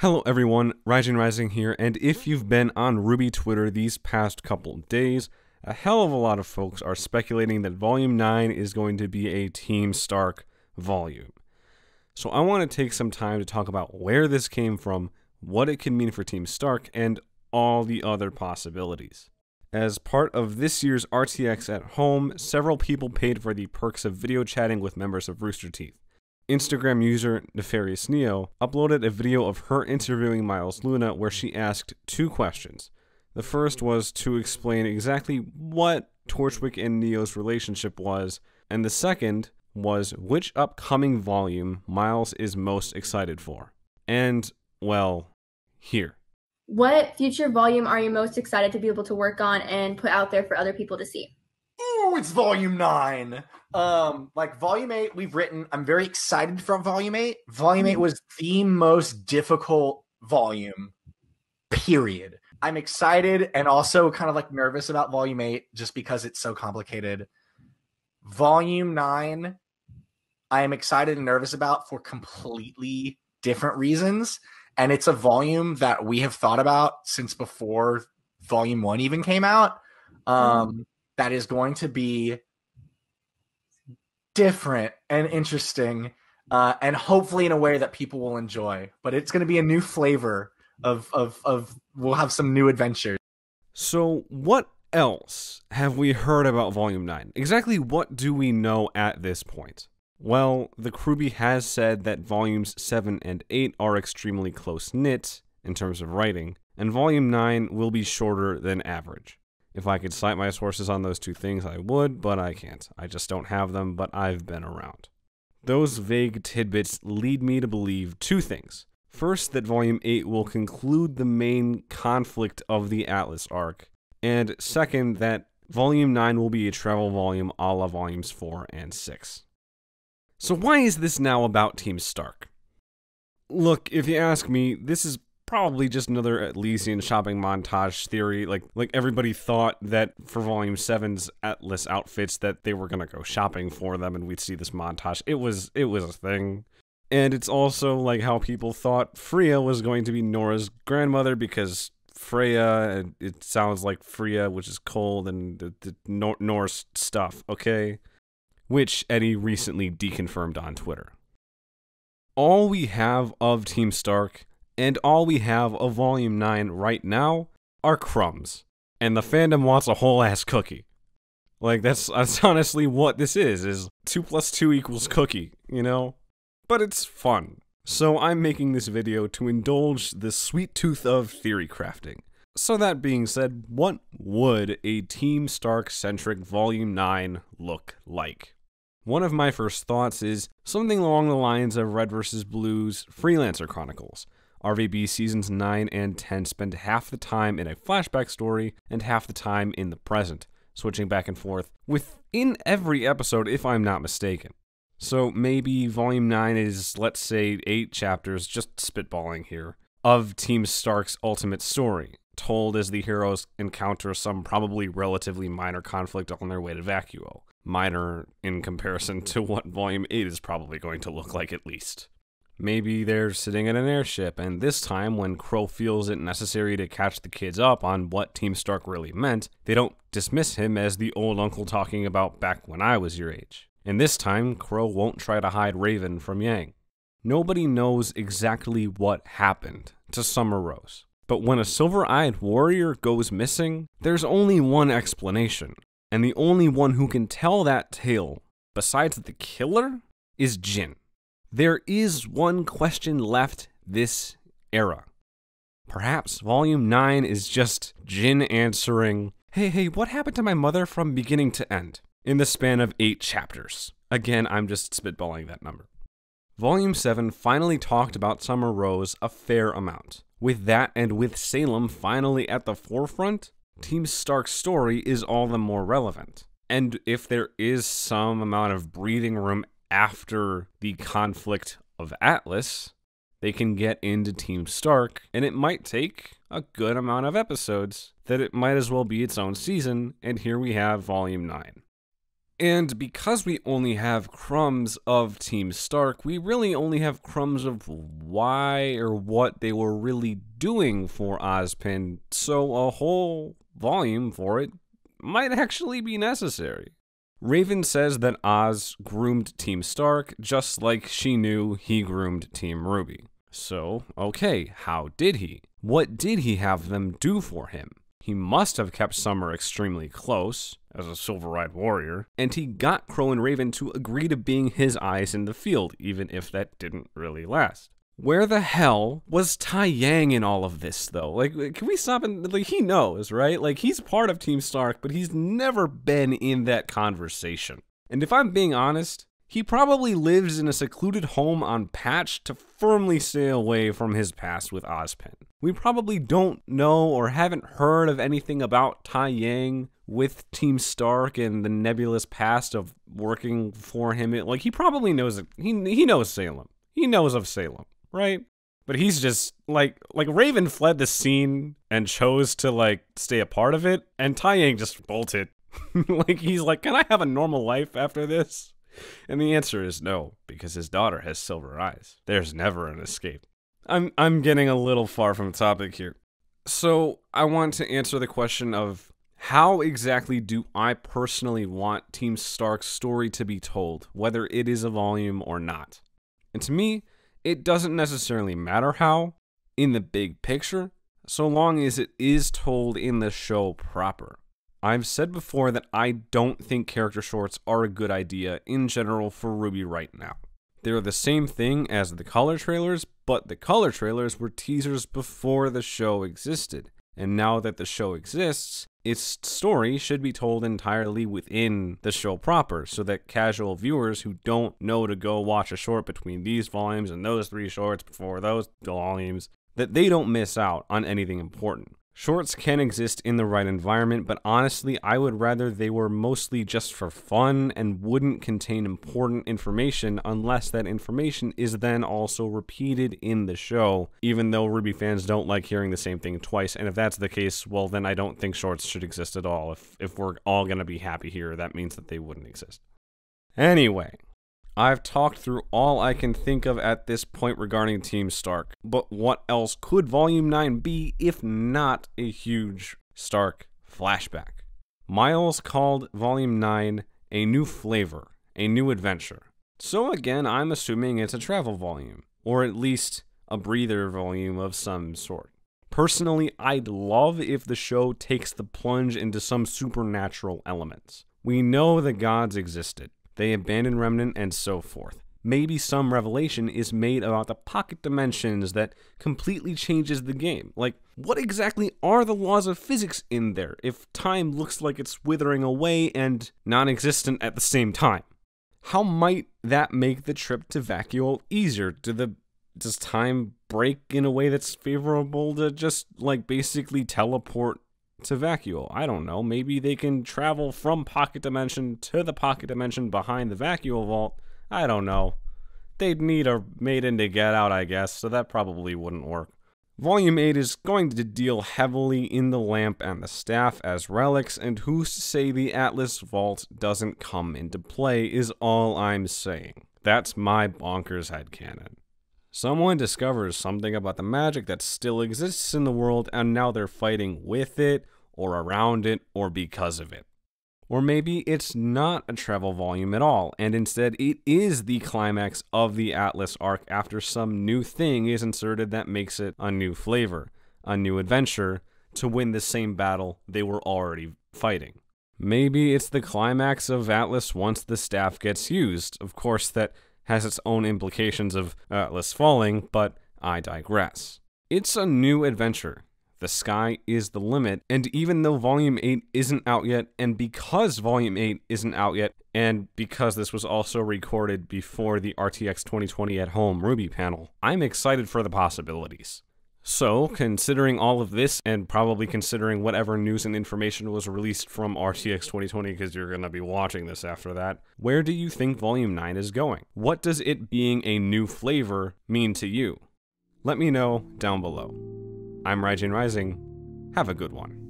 Hello everyone, Rising here, and if you've been on RWBY Twitter these past couple days, a hell of a lot of folks are speculating that Volume 9 is going to be a Team Stark volume. So I want to take some time to talk about where this came from, what it could mean for Team Stark, and all the other possibilities. As part of this year's RTX at Home, several people paid for the perks of video chatting with members of Rooster Teeth. Instagram user Nefarious Neo uploaded a video of her interviewing Miles Luna where she asked two questions. The first was to explain exactly what Torchwick and Neo's relationship was, and the second was which upcoming volume Miles is most excited for. And, well, here. What future volume are you most excited to be able to work on and put out there for other people to see? Ooh, it's Volume 9. Volume 8 we've written. I'm very excited for Volume 8. Volume 8 was the most difficult volume, period. I'm excited and also kind of nervous about Volume 8 just because it's so complicated. Volume 9, I am excited and nervous about for completely different reasons. And it's a volume that we have thought about since before Volume 1 even came out. That is going to be different and interesting, and hopefully in a way that people will enjoy. But it's going to be a new flavor of we'll have some new adventures. So what else have we heard about Volume 9? Exactly what do we know at this point? Well, the RWBY has said that Volumes 7 and 8 are extremely close-knit in terms of writing, and Volume 9 will be shorter than average. If I could cite my sources on those two things, I would, but I can't. I just don't have them, but I've been around. Those vague tidbits lead me to believe two things. First, that Volume 8 will conclude the main conflict of the Atlas arc, and second, that Volume 9 will be a travel volume a la Volumes 4 and 6. So why is this now about Team Stark? Look, if you ask me, this is probably just another Elysian shopping montage theory. Like everybody thought that for Volume 7's Atlas outfits that they were gonna go shopping for them and we'd see this montage. It was a thing. And it's also like how people thought Freya was going to be Nora's grandmother because Freya, it sounds like Freya, which is cold, and the Norse stuff, okay? Which Eddie recently deconfirmed on Twitter. All we have of Team Stark and all we have of Volume 9 right now are crumbs. And the fandom wants a whole ass cookie. That's honestly what this is 2 + 2 = cookie, you know? But it's fun. So I'm making this video to indulge the sweet tooth of theory crafting. So that being said, what would a Team Stark-centric Volume 9 look like? One of my first thoughts is something along the lines of Red vs. Blue's Freelancer Chronicles. RWBY Seasons 9 and 10 spend half the time in a flashback story and half the time in the present, switching back and forth within every episode if I'm not mistaken. So maybe Volume 9 is, let's say, 8 chapters, just spitballing here, of Team Stark's ultimate story, told as the heroes encounter some probably relatively minor conflict on their way to Vacuo. Minor in comparison to what Volume 8 is probably going to look like at least. Maybe they're sitting in an airship, and this time, when Crow feels it necessary to catch the kids up on what Team Stark really meant, they don't dismiss him as the old uncle talking about back when I was your age. And this time, Crow won't try to hide Raven from Yang. Nobody knows exactly what happened to Summer Rose. But when a silver-eyed warrior goes missing, there's only one explanation. And the only one who can tell that tale, besides the killer, is Jin. There is one question left this era. Perhaps Volume 9 is just Jin answering, hey, what happened to my mother from beginning to end? In the span of 8 chapters. Again, I'm just spitballing that number. Volume 7 finally talked about Summer Rose a fair amount. With that and with Salem finally at the forefront, Team Stark's story is all the more relevant. And if there is some amount of breathing room after the conflict of Atlas, they can get into Team Stark, and it might take a good amount of episodes that it might as well be its own season, and here we have Volume 9. And because we only have crumbs of Team Stark, we really only have crumbs of why or what they were really doing for Ozpin, so a whole volume for it might actually be necessary. Raven says that Oz groomed Team Stark just like she knew he groomed Team RWBY. So, okay, how did he? What did he have them do for him? He must have kept Summer extremely close, as a silver-eyed warrior, and he got Crow and Raven to agree to being his eyes in the field, even if that didn't really last. Where the hell was Tai Yang in all of this, though? Like, can we stop and, like, he knows, right? Like, he's part of Team Stark, but he's never been in that conversation. And if I'm being honest, he probably lives in a secluded home on Patch to firmly stay away from his past with Ozpin. We probably don't know or haven't heard of anything about Tai Yang with Team Stark and the nebulous past of working for him. Like, he probably knows it. He knows Salem. He knows of Salem, right? But he's just, like Raven fled the scene and chose to, like, stay a part of it, and Tai Yang just bolted. Like, he's like, can I have a normal life after this? And the answer is no, because his daughter has silver eyes. There's never an escape. I'm getting a little far from the topic here. So I want to answer the question of how exactly do I personally want Team Stark's story to be told, whether it is a volume or not? And to me, it doesn't necessarily matter how, in the big picture, so long as it is told in the show proper. I've said before that I don't think character shorts are a good idea in general for RWBY right now. They're the same thing as the color trailers, but the color trailers were teasers before the show existed. And now that the show exists, its story should be told entirely within the show proper, so that casual viewers who don't know to go watch a short between these volumes and those 3 shorts before those volumes, that they don't miss out on anything important. Shorts can exist in the right environment, but honestly, I would rather they were mostly just for fun and wouldn't contain important information unless that information is then also repeated in the show, even though RWBY fans don't like hearing the same thing twice, and if that's the case, well, then I don't think shorts should exist at all. If we're all gonna be happy here, that means that they wouldn't exist. Anyway, I've talked through all I can think of at this point regarding Team Stark, but what else could Volume 9 be if not a huge Stark flashback? Miles called Volume 9 a new flavor, a new adventure. So again, I'm assuming it's a travel volume, or at least a breather volume of some sort. Personally, I'd love if the show takes the plunge into some supernatural elements. We know the gods existed. They abandoned Remnant and so forth. Maybe some revelation is made about the pocket dimensions that completely changes the game. Like, what exactly are the laws of physics in there if time looks like it's withering away and non-existent at the same time? How might that make the trip to Vacuole easier? Does time break in a way that's favorable to just, like, basically teleport to Vacuole? I don't know. Maybe they can travel from pocket dimension to the pocket dimension behind the Vacuole vault. I don't know. They'd need a maiden to get out, I guess, so that probably wouldn't work. Volume 8 is going to deal heavily in the lamp and the staff as relics, and who's to say the Atlas vault doesn't come into play is all I'm saying. That's my bonkers headcanon. Someone discovers something about the magic that still exists in the world, and now they're fighting with it, or around it, or because of it. Or maybe it's not a travel volume at all, and instead it is the climax of the Atlas arc after some new thing is inserted that makes it a new flavor, a new adventure, to win the same battle they were already fighting. Maybe it's the climax of Atlas once the staff gets used. Of course, that has its own implications of Atlas falling, but I digress. It's a new adventure. The sky is the limit, and even though Volume 8 isn't out yet, and because Volume 8 isn't out yet, and because this was also recorded before the RTX 2020 at Home RWBY panel, I'm excited for the possibilities. So, considering all of this, and probably considering whatever news and information was released from RTX 2020, because you're going to be watching this after that, where do you think Volume 9 is going? What does it being a new flavor mean to you? Let me know down below. I'm Raijin Rising. Have a good one.